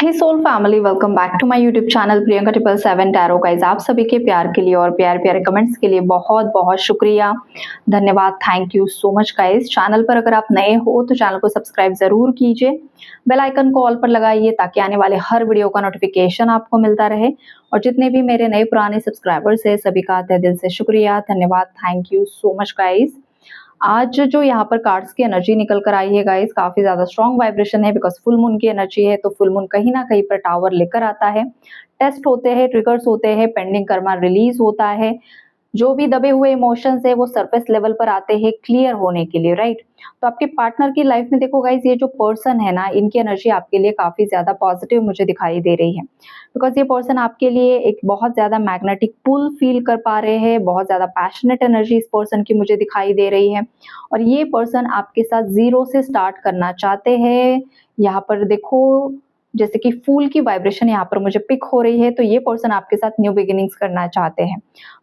Hey soul family, welcome back to my YouTube channel Priyanka 777 tarot. Guys, आप सभी के प्यार के लिए और प्यारे प्यारे कमेंट्स के लिए बहुत बहुत शुक्रिया, धन्यवाद, thank you so much guys. Channel पर अगर आप नए हो तो चैनल को सब्सक्राइब जरूर कीजिए, बेल आइकन को ऑल पर लगाइए ताकि आने वाले हर वीडियो का नोटिफिकेशन आपको मिलता रहे। और जितने भी मेरे नए पुराने सब्सक्राइबर्स है सभी का तहे दिल से शुक्रिया, धन्यवाद, thank you so much guys. आज जो यहाँ पर कार्ड्स की एनर्जी निकल कर आई है गाइस, काफी ज्यादा स्ट्रॉन्ग वाइब्रेशन है बिकॉज फुल मून की एनर्जी है। तो फुल मून कहीं ना कहीं पर टावर लेकर आता है, टेस्ट होते हैं, ट्रिगर्स होते हैं, पेंडिंग कर्मा रिलीज होता है, जो भी दबे हुए इमोशंस है वो सरफेस लेवल पर आते हैं क्लियर होने के लिए, राइट। तो आपके पार्टनर की लाइफ में देखो गाइस, ये जो पर्सन है ना, इनकी एनर्जी आपके लिए काफी ज्यादा पॉजिटिव मुझे दिखाई दे रही है बिकॉज ये पर्सन आपके लिए एक बहुत ज्यादा मैग्नेटिक पुल फील कर पा रहे हैं। बहुत ज्यादा पैशनेट एनर्जी इस पर्सन की मुझे दिखाई दे रही है और ये पर्सन आपके साथ जीरो से स्टार्ट करना चाहते हैं। यहाँ पर देखो जैसे कि फूल की वाइब्रेशन यहाँ पर मुझे पिक हो रही है, तो ये पर्सन आपके साथ न्यू बिगिनिंग्स करना चाहते हैं।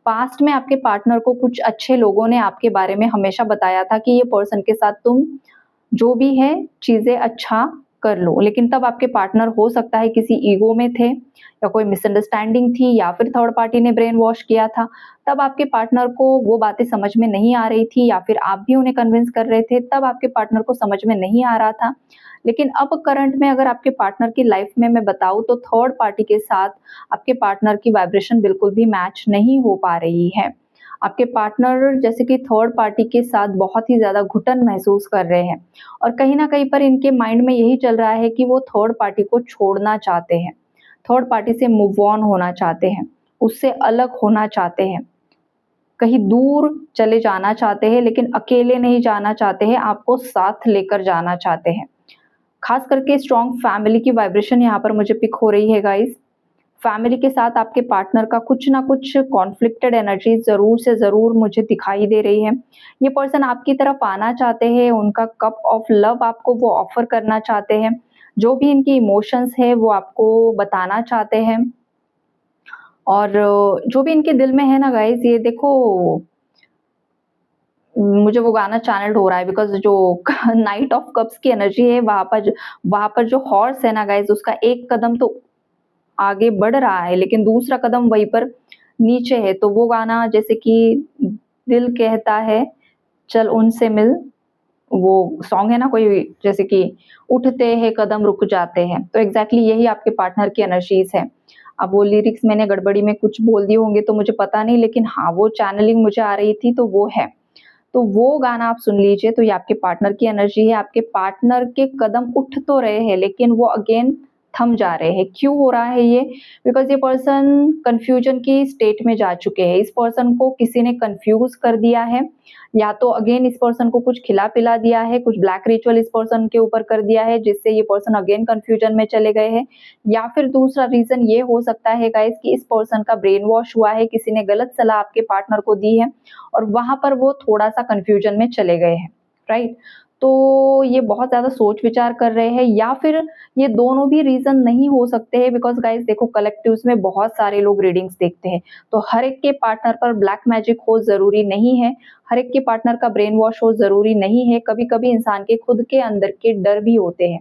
पास्ट में आपके पार्टनर को कुछ अच्छे लोगों ने आपके बारे में हमेशा बताया था कि ये पर्सन के साथ तुम जो भी है चीजें अच्छा कर लो, लेकिन तब आपके पार्टनर हो सकता है किसी ईगो में थे या कोई मिसअंडरस्टैंडिंग थी या फिर थर्ड पार्टी ने ब्रेन वॉश किया था। तब आपके पार्टनर को वो बातें समझ में नहीं आ रही थी या फिर आप भी उन्हें कन्विंस कर रहे थे, तब आपके पार्टनर को समझ में नहीं आ रहा था। लेकिन अब करंट में अगर आपके पार्टनर की लाइफ में मैं बताऊं तो थर्ड पार्टी के साथ आपके पार्टनर की वाइब्रेशन बिल्कुल भी मैच नहीं हो पा रही है। आपके पार्टनर जैसे कि थर्ड पार्टी के साथ बहुत ही ज्यादा घुटन महसूस कर रहे हैं और कहीं ना कहीं पर इनके माइंड में यही चल रहा है कि वो थर्ड पार्टी को छोड़ना चाहते हैं, थर्ड पार्टी से मूव ऑन होना चाहते हैं, उससे अलग होना चाहते हैं, कहीं दूर चले जाना चाहते हैं, लेकिन अकेले नहीं जाना चाहते हैं, आपको साथ लेकर जाना चाहते हैं। खास करके स्ट्रॉन्ग फैमिली की वाइब्रेशन यहाँ पर मुझे पिक हो रही है गाइस। फैमिली के साथ आपके पार्टनर का कुछ ना कुछ कॉन्फ्लिक्टेड एनर्जी जरूर से जरूर मुझे दिखाई दे रही है। ये पर्सन आपकी तरफ आना चाहते हैं, उनका कप ऑफ लव आपको वो ऑफर करना चाहते हैं, जो भी इनकी इमोशंस है वो आपको बताना चाहते हैं। और जो भी इनके दिल में है ना गाइस, ये देखो मुझे वो गाना चैनल्ड हो रहा है बिकॉज जो नाइट ऑफ कप्स की एनर्जी है वहां पर जो हॉर्स है ना गाइस, उसका एक कदम तो आगे बढ़ रहा है लेकिन दूसरा कदम वहीं पर नीचे है। तो वो गाना जैसे कि दिल कहता है चल उनसे मिल, वो सॉन्ग है ना कोई, जैसे कि उठते हैं कदम रुक जाते हैं, तो एग्जैक्टली यही आपके पार्टनर की एनर्जीज है। अब वो लिरिक्स मैंने गड़बड़ी में कुछ बोल दिए होंगे तो मुझे पता नहीं, लेकिन हाँ वो चैनलिंग मुझे आ रही थी तो वो है। तो वो गाना आप सुन लीजिए, तो ये आपके पार्टनर की एनर्जी है। आपके पार्टनर के कदम उठ तो रहे हैं लेकिन वो अगेन थम जा रहे हैं। क्यों हो रहा है ये? बिकॉज ये पर्सन कंफ्यूजन की स्टेट में जा चुके हैं। इस पर्सन को किसी ने कंफ्यूज कर दिया है, या तो अगेन इस पर्सन को कुछ खिला पिला दिया है, कुछ ब्लैक रिचुअल इस पर्सन के ऊपर कर दिया है जिससे ये पर्सन अगेन कंफ्यूजन में चले गए हैं। या फिर दूसरा रीजन ये हो सकता है गाइस कि इस पर्सन का ब्रेन वॉश हुआ है, किसी ने गलत सलाह आपके पार्टनर को दी है और वहां पर वो थोड़ा सा कंफ्यूजन में चले गए हैं, राइट। तो ये बहुत ज्यादा सोच विचार कर रहे हैं, या फिर ये दोनों भी रीजन नहीं हो सकते हैं बिकॉज गाइस देखो कलेक्टिव्स में बहुत सारे लोग रीडिंग्स देखते हैं, तो हर एक के पार्टनर पर ब्लैक मैजिक हो जरूरी नहीं है, हर एक के पार्टनर का ब्रेन वॉश हो जरूरी नहीं है। कभी कभी इंसान के खुद के अंदर के डर भी होते हैं,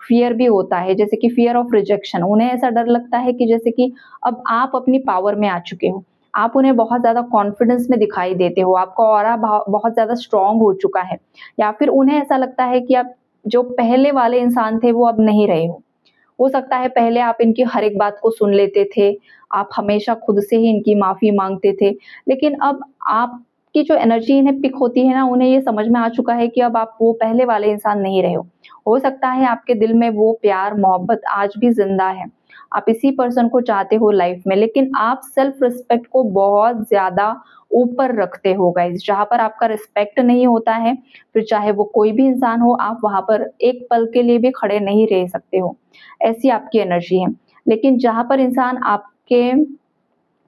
फियर भी होता है, जैसे कि फियर ऑफ रिजेक्शन। उन्हें ऐसा डर लगता है कि जैसे कि अब आप अपनी पावर में आ चुके हो, आप उन्हें बहुत ज्यादा कॉन्फिडेंस में दिखाई देते हो, आपका ऑरा बहुत ज्यादा स्ट्रांग हो चुका है, या फिर उन्हें ऐसा लगता है कि आप जो पहले वाले इंसान थे वो अब नहीं रहे हो सकता है पहले आप इनकी हर एक बात को सुन लेते थे, आप हमेशा खुद से ही इनकी माफी मांगते थे, लेकिन अब आपकी जो एनर्जी इन्हें पिक होती है ना, उन्हें ये समझ में आ चुका है कि अब आप वो पहले वाले इंसान नहीं रहे हो सकता है आपके दिल में वो प्यार मोहब्बत आज भी जिंदा है, आप इसी पर्सन को चाहते हो लाइफ में, लेकिन आप सेल्फ रिस्पेक्ट को बहुत ज्यादा ऊपर रखते हो गाइस। जहां पर आपका रिस्पेक्ट नहीं होता है, फिर चाहे वो कोई भी इंसान हो, आप वहां पर एक पल के लिए भी खड़े नहीं रह सकते हो, ऐसी आपकी एनर्जी है। लेकिन जहां पर इंसान आपके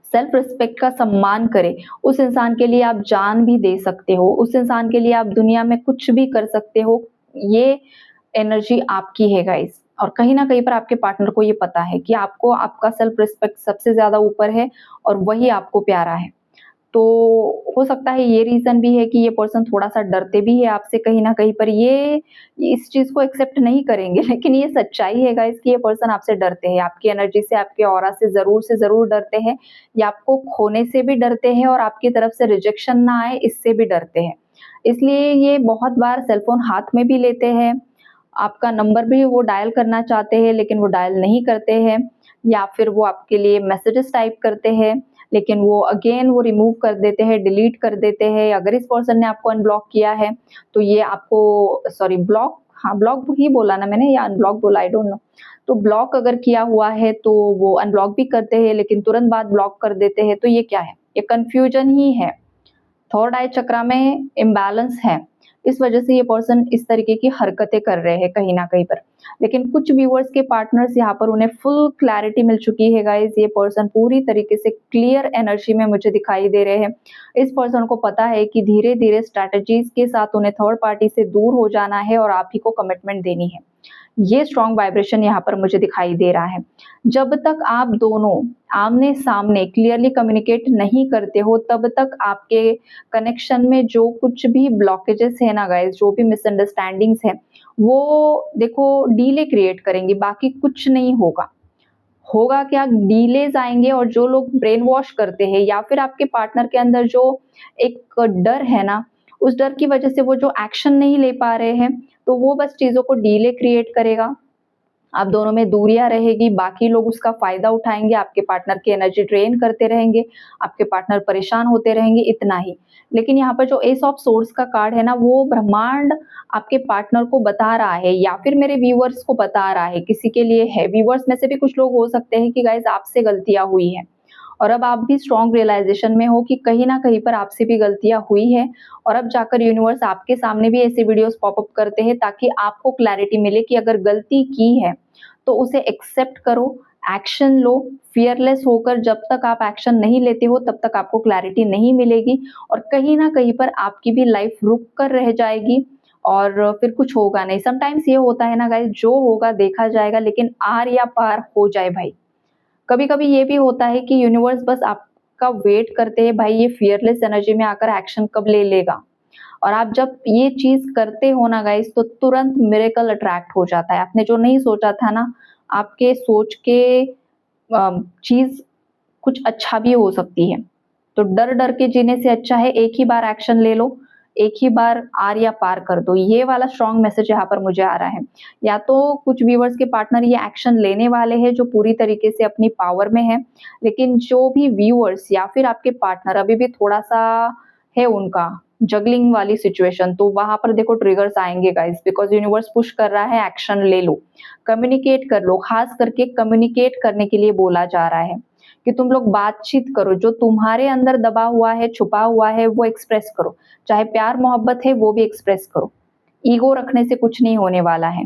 सेल्फ रिस्पेक्ट का सम्मान करे, उस इंसान के लिए आप जान भी दे सकते हो, उस इंसान के लिए आप दुनिया में कुछ भी कर सकते हो, ये एनर्जी आपकी है गाइस। और कहीं ना कहीं पर आपके पार्टनर को ये पता है कि आपको आपका सेल्फ रिस्पेक्ट सबसे ज्यादा ऊपर है और वही आपको प्यारा है। तो हो सकता है ये रीज़न भी है कि ये पर्सन थोड़ा-सा डरते भी है आपसे कहीं न कहीं पर ये इस चीज़ को एक्सेप्ट नहीं करेंगे लेकिन ये सच्चाई है गाइज़ कि ये पर्सन आपसे डरते हैं, आपकी एनर्जी से, आपके ऑरा से ज़रूर डरते हैं या आपको खोने से भी डरते हैं और आपकी तरफ से रिजेक्शन ना आए इससे भी डरते हैं। इसलिए ये बहुत बार सेल फ़ोन हाथ में भी लेते हैं, आपका नंबर भी वो डायल करना चाहते हैं लेकिन वो डायल नहीं करते हैं या फिर वो आपके लिए मैसेजेस टाइप करते हैं लेकिन वो अगेन वो रिमूव कर देते हैं, डिलीट कर देते हैं। अगर इस पर्सन ने आपको अनब्लॉक किया है, तो ये आपको सॉरी ब्लॉक हाँ, ब्लॉक ही बोला ना मैंने या अनब्लॉक बोला आई डोंट नो। तो ब्लॉक अगर किया हुआ है तो वो अनब्लॉक भी करते हैं लेकिन तुरंत बाद ब्लॉक कर देते हैं, तो ये क्या है? ये कन्फ्यूजन ही है। थर्ड आई चक्रा में इम्बैलेंस है। इस वजह से ये पर्सन इस तरीके की हरकतें कर रहे हैं कहीं न कहीं पर। लेकिन कुछ व्यूअर्स के पार्टनर्स यहाँ पर उन्हें फुल क्लैरिटी मिल चुकी है गाइज़, ये पर्सन पूरी तरीके से क्लियर एनर्जी में मुझे दिखाई दे रहे हैं। इस पर्सन को पता है कि धीरे-धीरे स्ट्रैटेजीज़ के साथ उन्हें थर्ड पार्टी से दूर हो जाना है और आप ही को कमिटमेंट देनी है। ये स्ट्रॉन्ग वाइब्रेशन यहाँ पर मुझे दिखाई दे रहा है। जब तक आप दोनों आमने-सामने क्लियरली कम्युनिकेट नहीं करते हो, तब तक आपके कनेक्शन में जो कुछ भी ब्लॉकेजेस है ना गाइज़, जो भी मिसअंडरस्टैंडिंग्स हैं, वो देखो डीले क्रिएट करेंगी, बाकी कुछ नहीं होगा। होगा क्या डिलेज़ आएँगे और जो लोग ब्रेन वॉश करते हैं या फिर आपके पार्टनर के अंदर जो एक डर है ना, उस डर की वजह से वो जो एक्शन नहीं ले पा रहे हैं, तो वो बस चीज़ों को डिले क्रिएट करेगा। आप दोनों में दूरियाँ रहेगी, बाकी लोग उसका फ़ायदा उठाएँगे, आपके पार्टनर की एनर्जी ड्रेन करते रहेंगे, आपके पार्टनर परेशान होते रहेंगे, इतना ही। लेकिन यहाँ पर जो एस ऑफ सोर्ड्स का कार्ड है ना, वो ब्रह्मांड आपके पार्टनर को बता रहा है या फिर मेरे व्यूअर्स को बता रहा है, किसी के लिए है। व्यूअर्स में से भी कुछ लोग हो सकते हैं कि गाइज़ आपसे गलतियाँ हुई हैं और अब आप भी स्ट्रॉन्ग रियलाइज़ेशन में हो कि कहीं न कहीं पर आपसे भी गलतियाँ हुई हैं और अब जाकर यूनिवर्स आपके सामने भी ऐसे वीडियोज़ पॉप अप करते हैं ताकि आपको क्लैरिटी मिले कि अगर गलती की है, तो उसे एक्सेप्ट करो, एक्शन लो, फियरलेस होकर जब तक आप एक्शन नहीं लेते हो तब तक आपको क्लैरिटी नहीं मिलेगी और कहीं न कहीं पर आपकी भी लाइफ रुक कर रह जाएगी और फिर कुछ होगा नहीं। समटाइम्स ये होता है ना गाइज़, जो होगा देखा जाएगा लेकिन आर या पार हो जाए भाई। कभी-कभी ये भी होता है कि यूनिवर्स बस आपका वेट करते हैं, भाई ये फियरलेस एनर्जी में आकर एक्शन कब ले लेगा। और आप जब ये चीज़ करते हो ना गाइज़ तो तुरंत मिरेकल अट्रैक्ट हो जाता है। आपने जो नहीं सोचा था ना, आपके सोच के चीज़ कुछ अच्छा भी हो सकती है। तो डर-डर के जीने से अच्छा है एक ही बार एक्शन ले लो, एक ही बार आर या पार कर दो। ये वाला स्ट्रॉन्ग मैसेज यहाँ पर मुझे आ रहा है। या तो कुछ व्यूअर्स के पार्टनर ये एक्शन लेने वाले हैं जो पूरी तरीके से अपनी पावर में है, लेकिन जो भी व्यूअर्स या फिर आपके पार्टनर अभी भी थोड़ा-सा है उनका जगलिंग वाली सिचुएशन, तो वहाँ पर देखो ट्रिगर्स आएँगे गाइज़, बिकॉज़ यूनिवर्स पुश कर रहा है एक्शन ले लो, कम्युनिकेट कर लो, ख़ास करके कम्युनिकेट करने के लिए बोला जा रहा है कि तुम लोग बातचीत करो, जो तुम्हारे अंदर दबा हुआ है, छुपा हुआ है वो एक्सप्रेस करो, चाहे प्यार-मोहब्बत है वो भी एक्सप्रेस करो। ईगो रखने से कुछ नहीं होने वाला है,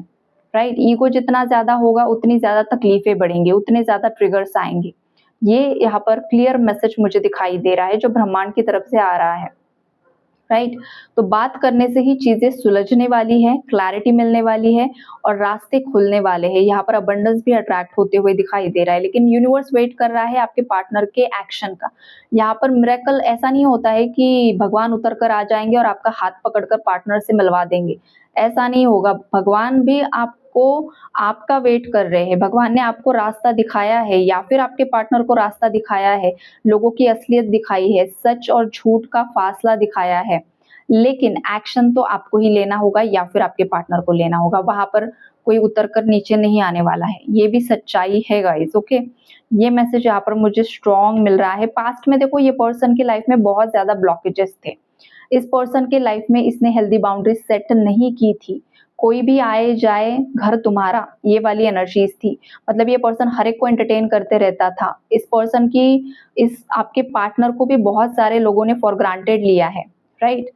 राइट? ईगो जितना ज़्यादा होगा उतनी ज़्यादा तकलीफ़ें बढ़ेंगी, उतने ज़्यादा ट्रिगर्स आएँगे। ये यहाँ पर क्लियर मैसेज मुझे दिखाई दे रहा है जो ब्रह्मांड की तरफ से आ रहा है। राइट? तो बात करने से ही चीज़ें सुलझने वाली हैं, क्लैरिटी मिलने वाली है और रास्ते खुलने वाले हैं। यहाँ पर अबंडेंस भी अट्रैक्ट होते हुए दिखाई दे रहा है, लेकिन यूनिवर्स वेट कर रहा है आपके पार्टनर के एक्शन का। यहाँ पर मिरेकल ऐसा नहीं होता है कि भगवान उतर कर आ जाएँगे और आपका हाथ पकड़कर पार्टनर से मिलवा देंगे, ऐसा नहीं होगा। भगवान भी आपको आपका वेट कर रहे हैं, भगवान ने आपको रास्ता दिखाया है या फिर आपके पार्टनर को रास्ता दिखाया है, लोगों की असलियत दिखाई है, सच और झूठ का फासला दिखाया है। लेकिन एक्शन तो आपको ही लेना होगा या फिर आपके पार्टनर को लेना होगा, वहाँ पर कोई उतर कर नीचे नहीं आने वाला है, ये भी सच्चाई है गाइस, ओके। ये मैसेज यहाँ पर मुझे स्ट्रॉन्ग मिल रहा है। पास्ट में देखो ये पर्सन की लाइफ में बहुत ज़्यादा ब्लॉकेजेस थे, इस पर्सन के लाइफ में इसने हेल्दी बाउंड्रीज सेट नहीं की थी, कोई भी आए जाए घर तुम्हारा, ये वाली एनर्जीज थी। मतलब ये पर्सन हर एक को एंटरटेन करते रहता था। इस पर्सन की इस आपके पार्टनर को भी बहुत सारे लोगों ने फॉर ग्रांटेड लिया है, राइट?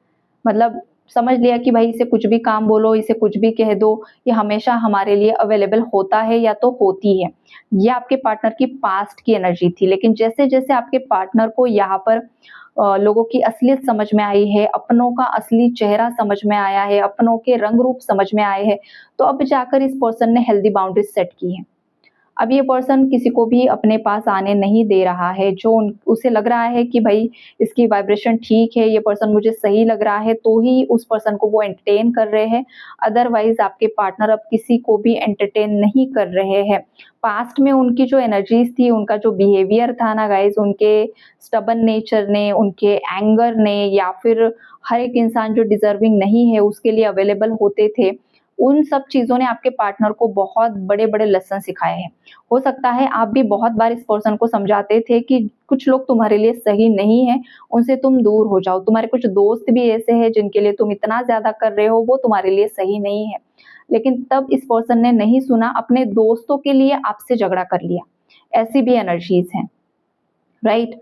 मतलब समझ लिया कि भाई इसे कुछ भी काम बोलो, इसे कुछ भी कह दो, ये हमेशा हमारे लिए अवेलेबल होता है या तो होती है। ये आपके पार्टनर की पास्ट की एनर्जी थी, लेकिन जैसे-जैसे आपके पार्टनर को यहाँ पर लोगों की असलियत समझ में आई है, अपनों का असली चेहरा समझ में आया है, अपनों के रंग रूप समझ में आए हैं, तो अब जाकर इस पर्सन ने हेल्दी बाउंड्रीज सेट की है। अब ये पर्सन किसी को भी अपने पास आने नहीं दे रहा है, जो उसे लग रहा है कि भाई इसकी वाइब्रेशन ठीक है, ये पर्सन मुझे सही लग रहा है, तो ही उस पर्सन को वो एंटरटेन कर रहे हैं। अदरवाइज़ आपके पार्टनर अब किसी को भी एंटरटेन नहीं कर रहे हैं। पास्ट में उनकी जो एनर्जीज़ थी, उनका जो बिहेवियर था ना गाइज़, उनके स्टबर्न नेचर ने, उनके एंगर ने, या फिर हर एक इंसान जो डिज़र्विंग नहीं है उसके लिए अवेलेबल होते थे, उन सब चीज़ों ने आपके पार्टनर को बहुत बड़े-बड़े लेसन सिखाए हैं। हो सकता है आप भी बहुत बार इस पर्सन को समझाते थे कि कुछ लोग तुम्हारे लिए सही नहीं हैं, उनसे तुम दूर हो जाओ। तुम्हारे कुछ दोस्त भी ऐसे हैं जिनके लिए तुम इतना ज़्यादा कर रहे हो, वो तुम्हारे लिए सही नहीं है। लेकिन तब इस पर्सन ने नहीं सुना, अपने दोस्तों के लिए आपसे झगड़ा कर लिया। ऐसी भी एनर्जीज़ हैं, राइट?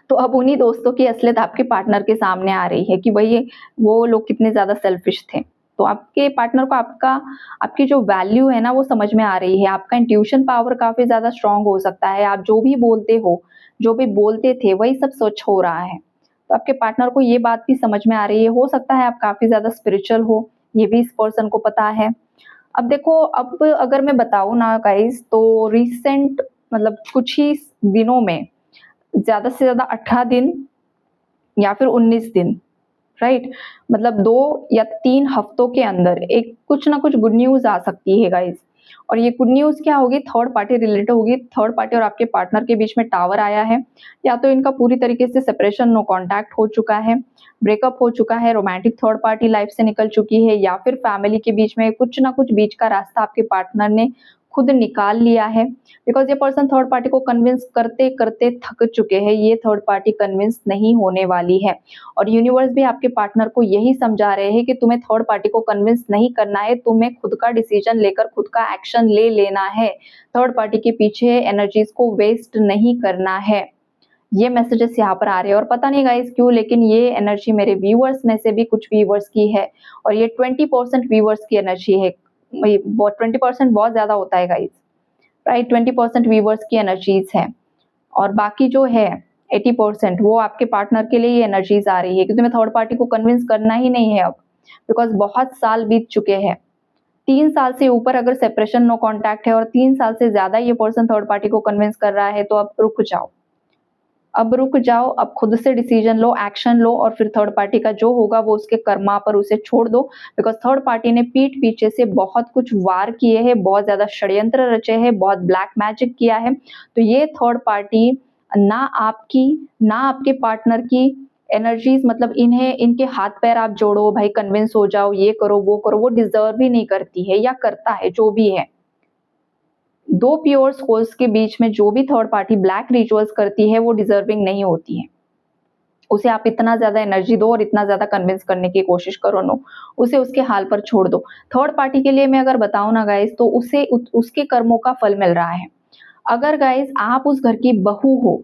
तो अब उन्हीं दोस्तों की असलियत आपके पार्टनर के सामने आ रही है कि भई वो लोग कितने ज़्यादा सेल्फिश थे। तो आपके पार्टनर को आपकी जो वैल्यू है ना वो समझ में आ रही है। आपका इंट्यूशन पावर काफ़ी ज़्यादा स्ट्रॉन्ग हो सकता है। आप जो भी बोलते हो, जो भी बोलते थे वही सब सच हो रहा है। तो आपके पार्टनर को ये बात भी समझ में आ रही है। हो सकता है आप काफ़ी ज़्यादा स्पिरिचुअल हो, ये भी इस पर्सन को पता है। अब देखो, अब अगर मैं बताऊँ ना गाइज़, तो रिसेंट मतलब कुछ ही दिनों में ज़्यादा से ज़्यादा 18 दिन या फिर 19 दिन, राइट? मतलब 2 या 3 हफ्तों के अंदर एक कुछ ना कुछ गुड न्यूज़ आ सकती है गाइज़। और ये गुड न्यूज़ क्या होगी? थर्ड पार्टी रिलेटेड होगी। थर्ड पार्टी और आपके पार्टनर के बीच में टावर आया है, या तो इनका पूरी तरीके से सेपरेशन, नो कॉन्टैक्ट हो चुका है, ब्रेकअप हो चुका है, रोमांटिक थर्ड पार्टी लाइफ से निकल चुकी है, या फिर फैमिली के बीच में कुछ ना कुछ बीच का रास्ता आपके पार्टनर ने खुद निकाल लिया है। बिकॉज़ ये पर्सन थर्ड पार्टी को कन्विंस करते-करते थक चुके हैं, ये थर्ड पार्टी कन्विंस नहीं होने वाली है। और यूनिवर्स भी आपके पार्टनर को यही समझा रहे हैं कि तुम्हें थर्ड पार्टी को कन्विंस नहीं करना है, तुम्हें खुद का डिसीजन लेकर खुद का एक्शन ले लेना है। थर्ड पार्टी के पीछे एनर्जीज़ को वेस्ट नहीं करना है। ये मैसेजेस यहाँ पर आ रहे हैं, और पता नहीं गाइस क्यों, लेकिन ये एनर्जी मेरे व्यूअर्स में से भी कुछ व्यूअर्स की है, और ये 20% व्यूअर्स की एनर्जी है। 20% बहुत ज़्यादा होता है गाइस, राइट? 20% व्यूअर्स की एनर्जीज़ है, और बाकी जो है 80% वो आपके पार्टनर के लिए ये एनर्जीज़ आ रही है कि तुम्हें थर्ड पार्टी को कन्विंस करना ही नहीं है अब, बिकॉज़ बहुत साल बीत चुके हैं। 3 साल से ऊपर अगर सेपरेशन, नो कॉन्टैक्ट है, और 3 साल से ज़्यादा ये पर्सन थर्ड पार्टी को कन्विंस कर रहा है, तो अब रुक जाओ। अब रुक जाओ, अब खुद से डिसीजन लो, एक्शन लो, और फिर थर्ड पार्टी का जो होगा वो उसके कर्मा पर उसे छोड़ दो। बिकॉज़ थर्ड पार्टी ने पीठ पीछे से बहुत कुछ वार किए हैं, बहुत ज़्यादा षड्यंत्र रचे हैं, बहुत ब्लैक मैजिक किया है। तो ये थर्ड पार्टी ना आपकी, ना आपके पार्टनर की एनर्जीज़, मतलब इन्हें, इनके हाथ-पैर आप जोड़ो, भाई कन्विंस हो जाओ, ये करो, वो डिज़र्व ही नहीं करती है, या करता है, जो भी है। 2 प्योर सोल्स के बीच में जो भी थर्ड पार्टी ब्लैक रिचुअल्स करती है, वो डिज़र्विंग नहीं होती है। उसे आप इतना ज़्यादा एनर्जी दो और इतना ज़्यादा कन्विंस करने की कोशिश करो, नो, उसे उसके हाल पर छोड़ दो। थर्ड पार्टी के लिए मैं अगर बताऊँ ना गाइज़, तो उसे उसके कर्मों का फल मिल रहा है। अगर गाइज़ आप उस घर की बहू हो,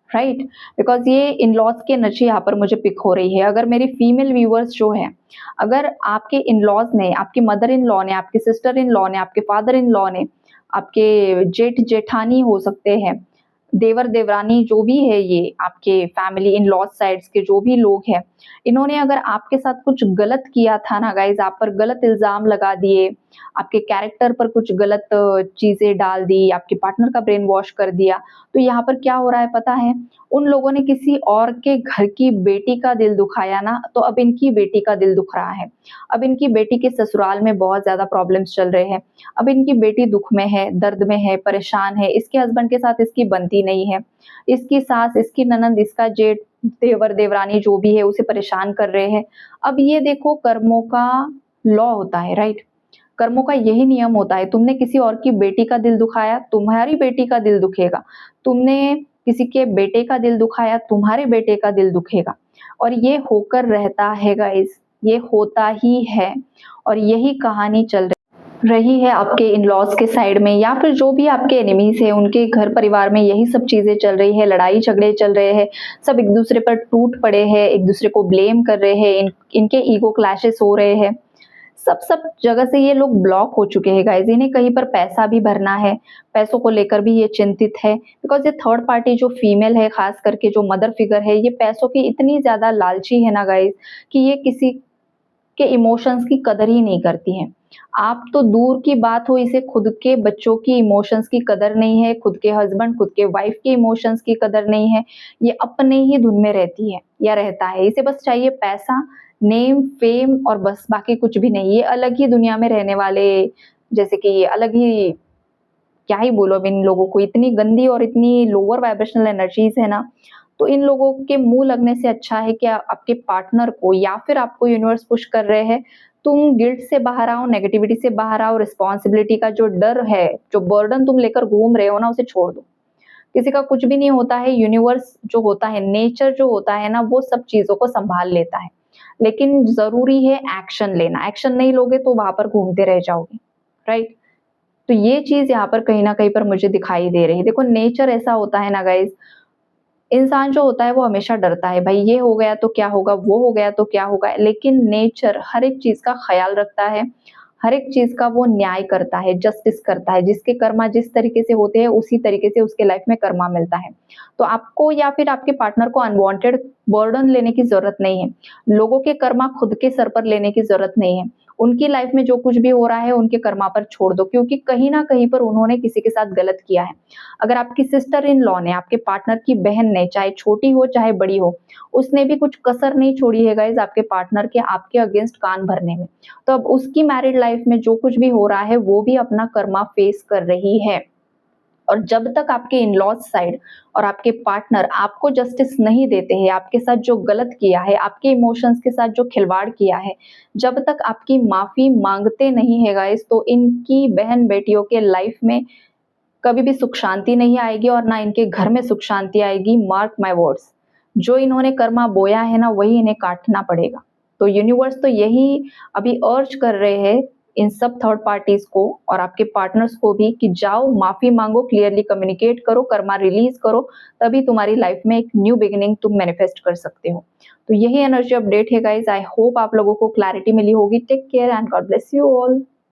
राइट? बिकॉज़ ये इन-लॉज़ की एनर्जी यहाँ पर मुझे पिक हो रही है। अगर मेरी फीमेल व्यूअर्स जो हैं, अगर आपके इन-लॉज़ ने, आपकी मदर इन लॉ ने, आपके सिस्टर इन लॉ ने, आपके फादर इन लॉ ने, आपके जेठ-जेठानी हो सकते हैं, देवर-देवरानी जो भी है, ये आपके फैमिली इन-लॉज़ साइड्स के जो भी लोग हैं, इन्होंने अगर आपके साथ कुछ गलत किया था ना गाइज़, आप पर गलत इल्ज़ाम लगा दिए, आपके कैरेक्टर पर कुछ गलत चीज़ें डाल दी, आपके पार्टनर का ब्रेन वॉश कर दिया, तो यहाँ पर क्या हो रहा है पता है? उन लोगों ने किसी और के घर की बेटी का दिल दुखाया ना, तो अब इनकी बेटी का दिल दुख रहा है। अब इनकी बेटी के ससुराल में बहुत ज़्यादा प्रॉब्लम्स चल रहे हैं। अब इनकी बेटी दुःख में है, दर्द में है, परेशान है, इसके हस्बैंड के साथ इसकी बनती नहीं है। इसकी सास, इसकी ननंद, इसका जेठ, देवर-देवरानी जो भी है उसे परेशान कर रहे हैं। अब ये देखो, कर्मों का लॉ होता है, राइट? कर्मों का यही नियम होता है, तुमने किसी और की बेटी का दिल दुखाया, तुम्हारी बेटी का दिल दुखेगा। तुमने किसी के बेटे का दिल दुखाया, तुम्हारे बेटे का दिल दुखेगा। और ये होकर रहता है गाइज़, ये होता ही है, और यही कहानी चल रही है आपके इन-लॉज़ के साइड में, या फिर जो भी आपके एनिमीज़ हैं, उनके घर परिवार में यही सब चीज़ें चल रही है, लड़ाई-झगड़े चल रहे हैं, सब एक-दूसरे पर टूट पड़े हैं, एक-दूसरे को ब्लेम कर रहे हैं, इनके ईगो क्लैशेस हो रहे हैं। सब जगह से ये लोग ब्लॉक हो चुके हैं गाइज़, इन्हें कहीं पर पैसा भी भरना है, पैसों को लेकर भी ये चिंतित है, बिकॉज़ ये थर्ड पार्टी जो फीमेल है, ख़ास करके जो मदर फिगर है, ये पैसों की इतनी ज़्यादा लालची है ना गाइज़, कि ये किसी के इमोशंस की कदर ही नहीं करती हैं। आप तो दूर की बात हो, इसे खुद के बच्चों की इमोशंस की कदर नहीं है, खुद के हस्बैंड, खुद के वाइफ के इमोशंस की कदर नहीं है। ये अपने ही धुन में रहती है या रहता है। इसे बस चाहिए पैसा, नेम, फेम और बस, बाकी कुछ भी नहीं। ये अलग ही दुनिया में रहने वाले, जैसे कि ये अलग ही, क्या ही बोलो अब इन लोगों को, इतनी गंदी और इतनी लोअर वाइब्रेशनल एनर्जीज़ है ना, तो इन लोगों के मुँह लगने से अच्छा है कि आपके पार्टनर को या फिर आपको यूनिवर्स पुश कर रहे हैं, तुम गिल्ट से बाहर आओ, नेगेटिविटी से बाहर आओ, रिस्पॉन्सिबिलिटी का जो डर है, जो बर्डन तुम लेकर घूम रहे हो ना, उसे छोड़ दो। किसी का कुछ भी नहीं होता है, यूनिवर्स जो होता है, नेचर जो होता है ना, वो सब चीज़ों को सँभाल लेता है। लेकिन ज़रूरी है एक्शन लेना, एक्शन नहीं लोगे तो वहाँ पर घूमते रह जाओगे, राइट? तो ये चीज़ यहाँ पर कहीं न कहीं पर मुझे दिखाई दे रही है। देखो नेचर ऐसा होता है ना गाइज़, इंसान जो होता है वो हमेशा डरता है, भाई ये हो गया तो क्या होगा, वो हो गया तो क्या होगा? लेकिन नेचर हर एक चीज़ का ख़्याल रखता है, हर एक चीज़ का वो न्याय करता है, जस्टिस करता है, जिसके कर्मा जिस तरीके से होते हैं उसी तरीके से उसके लाइफ़ में कर्मा मिलता है। तो आपको या फिर आपके पार्टनर को अनवांटेड बर्डन लेने की ज़रूरत नहीं है। लोगों के कर्मा खुद के सर पर लेने की ज़रूरत नहीं है। उनकी लाइफ़ में जो कुछ भी हो रहा है उनके कर्मा पर छोड़ दो, क्योंकि कहीं न कहीं पर उन्होंने किसी के साथ गलत किया है। अगर आपकी सिस्टर इन लॉ ने, आपके पार्टनर की बहन ने, चाहे छोटी हो चाहे बड़ी हो, उसने भी कुछ कसर नहीं छोड़ी है गाइज़ आपके पार्टनर के आपके अगेंस्ट कान भरने में। तो अब उसकी मैरिड लाइफ़ में जो कुछ भी हो रहा है वो भी अपना कर्मा फेस कर रही है। और जब तक आपके इन-लॉज़ साइड और आपके पार्टनर आपको जस्टिस नहीं देते हैं, आपके साथ जो गलत किया है, आपके इमोशंस के साथ जो खिलवाड़ किया है, जब तक आपकी माफ़ी माँगते नहीं है गाइज़, तो इनकी बहन-बेटियों के लाइफ़ में कभी भी सुख शांति नहीं आएगी और ना इनके घर में सुख शांति आएगी, मार्क माय वर्ड्स। जो इन्होंने कर्मा बोया है ना, वही इन्हें काटना पड़ेगा। तो यूनिवर्स तो यही अभी अर्ज कर रहे हैं इन सब थर्ड पार्टीज़ को और आपके पार्टनर्स को भी कि जाओ माफ़ी माँगो, क्लियरली कम्युनिकेट करो, कर्मा रिलीज़ करो, तभी तुम्हारी लाइफ़ में एक न्यू बिगिनिंग तुम मैनिफेस्ट कर सकते हो। तो यही एनर्जी अपडेट है गाइज़, आई होप आप लोगों को क्लैरिटी मिली होगी। Take care and God bless you all.